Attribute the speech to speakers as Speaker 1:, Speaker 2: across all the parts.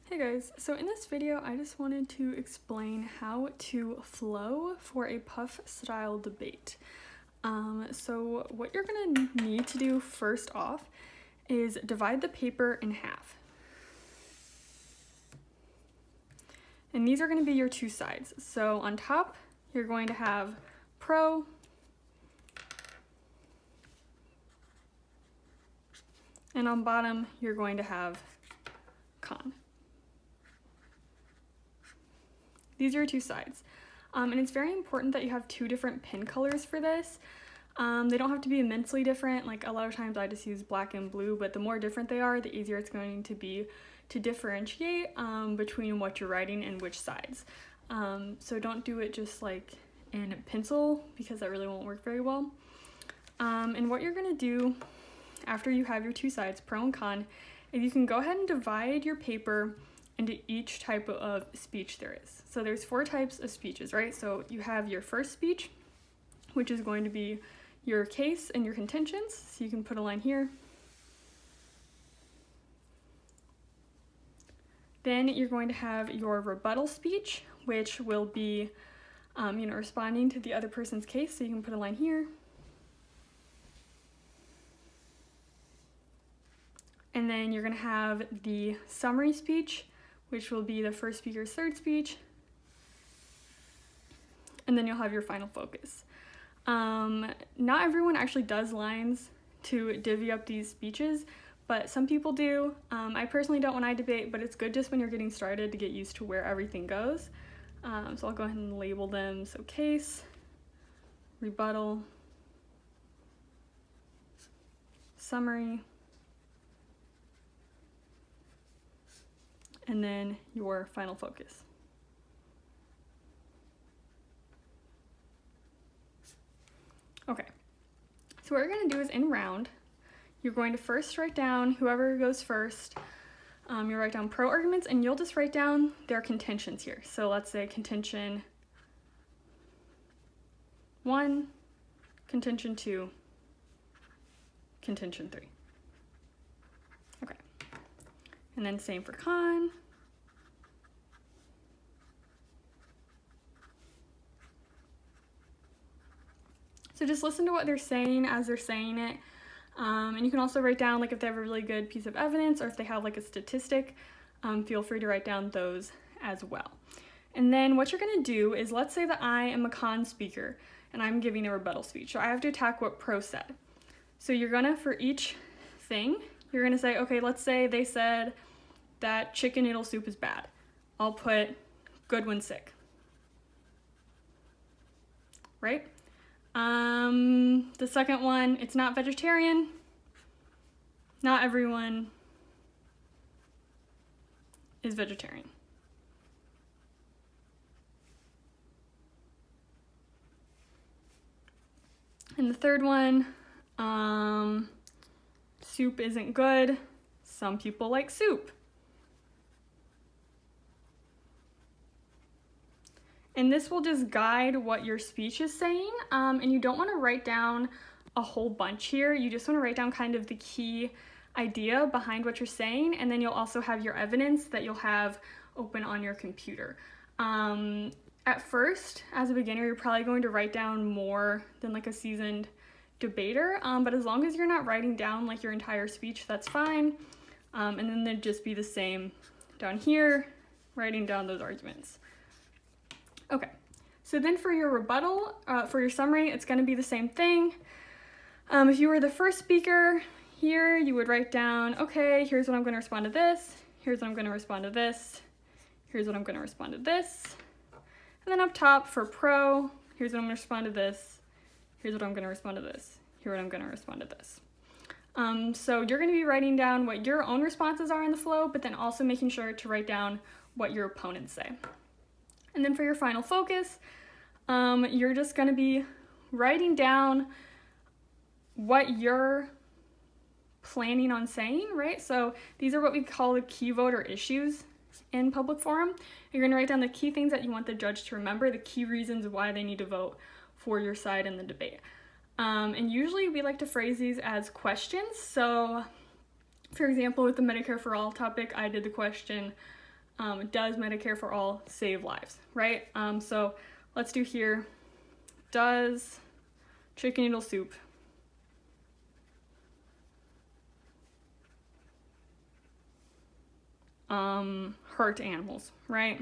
Speaker 1: Hey guys, so in this video I just wanted to explain how to flow for a puff style debate. So what you're gonna need to do first off is divide the paper in half. And these are gonna be your two sides. So on top, you're going to have pro, and on bottom, you're going to have con. These are your two sides. And it's very important that you have two different pen colors for this. They don't have to be immensely different. Like a lot of times I just use black and blue, but the more different they are, the easier it's going to be to differentiate between what you're writing and which sides. So don't do it just like in pencil because that really won't work very well. And what you're gonna do after you have your two sides, pro and con, is you can go ahead and divide your paper into each type of speech there is. So there's 4 types of speeches, right? So you have your first speech, which is going to be your case and your contentions. So you can put a line here. Then you're going to have your rebuttal speech, which will be, responding to the other person's case. So you can put a line here. And then you're going to have the summary speech, which will be the first speaker's third speech. And then you'll have your final focus. Not everyone actually does lines to divvy up these speeches, but some people do. I personally don't when I debate, but it's good just when you're getting started to get used to where everything goes. So I'll go ahead and label them. So case, rebuttal, summary, and then your final focus. Okay, so what you're gonna do is in round, you're going to first write down whoever goes first. You'll write down pro arguments and you'll just write down their contentions here. So let's say contention 1, contention 2, contention 3. Okay, and then same for con. So just listen to what they're saying as they're saying it. And you can also write down like if they have a really good piece of evidence or if they have like a statistic, feel free to write down those as well. And then what you're gonna do is, let's say that I am a con speaker and I'm giving a rebuttal speech. So I have to attack what pro said. So you're gonna, for each thing, you're gonna say, okay, let's say they said that chicken noodle soup is bad. I'll put Goodwin sick, right? The second one, it's not vegetarian. Not everyone is vegetarian. And the third one, soup isn't good. Some people like soup. And this will just guide what your speech is saying. And you don't want to write down a whole bunch here. You just want to write down kind of the key idea behind what you're saying. And then you'll also have your evidence that you'll have open on your computer. At first, as a beginner, you're probably going to write down more than like a seasoned debater. But as long as you're not writing down like your entire speech, that's fine. And then they'd just be the same down here, writing down those arguments. Okay, so then for your rebuttal, for your summary, it's going to be the same thing. If you were the first speaker here, you would write down, okay, here's what I'm going to respond to this, here's what I'm going to respond to this, here's what I'm going to respond to this. And then up top for pro, here's what I'm going to respond to this, here's what I'm going to respond to this, here's what I'm going to respond to this. So you're going to be writing down what your own responses are in the flow, but then also making sure to write down what your opponents say. And then for your final focus, you're just going to be writing down what you're planning on saying, right? So these are what we call the key voter issues in public forum. You're going to write down the key things that you want the judge to remember, the key reasons why they need to vote for your side in the debate. And usually we like to phrase these as questions. So for example, with the Medicare for All topic, I did the question, does Medicare for All save lives, right? So let's do here, does chicken noodle soup hurt animals, right?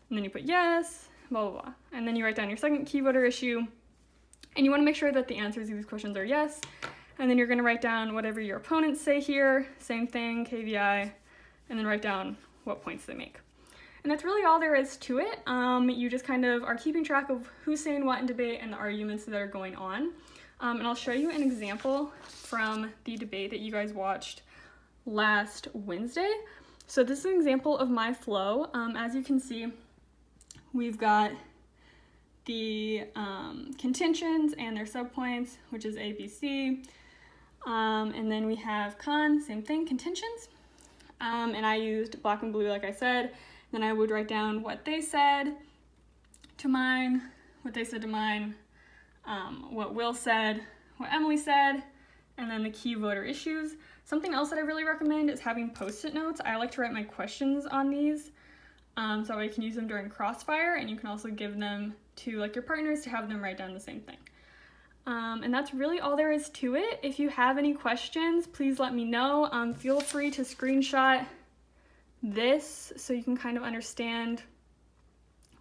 Speaker 1: And then you put yes, blah, blah, blah. And then you write down your second key voter issue. And you want to make sure that the answers to these questions are yes. And then you're going to write down whatever your opponents say here. Same thing, KVI. And then write down what points they make. And that's really all there is to it. You just kind of are keeping track of who's saying what in debate and the arguments that are going on. And I'll show you an example from the debate that you guys watched last Wednesday. So this is an example of my flow. As you can see, we've got the contentions and their subpoints, which is A, B, C. And then we have con, same thing, contentions. And I used black and blue, like I said. Then I would write down what they said to mine, what they said to mine, what Will said, what Emily said, and then the key voter issues. Something else that I really recommend is having Post-it notes. I like to write my questions on these, so I can use them during Crossfire, and you can also give them to like your partners to have them write down the same thing. And that's really all there is to it. If you have any questions, please let me know. Feel free to screenshot this so you can kind of understand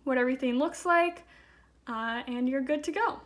Speaker 1: what everything looks like, and you're good to go.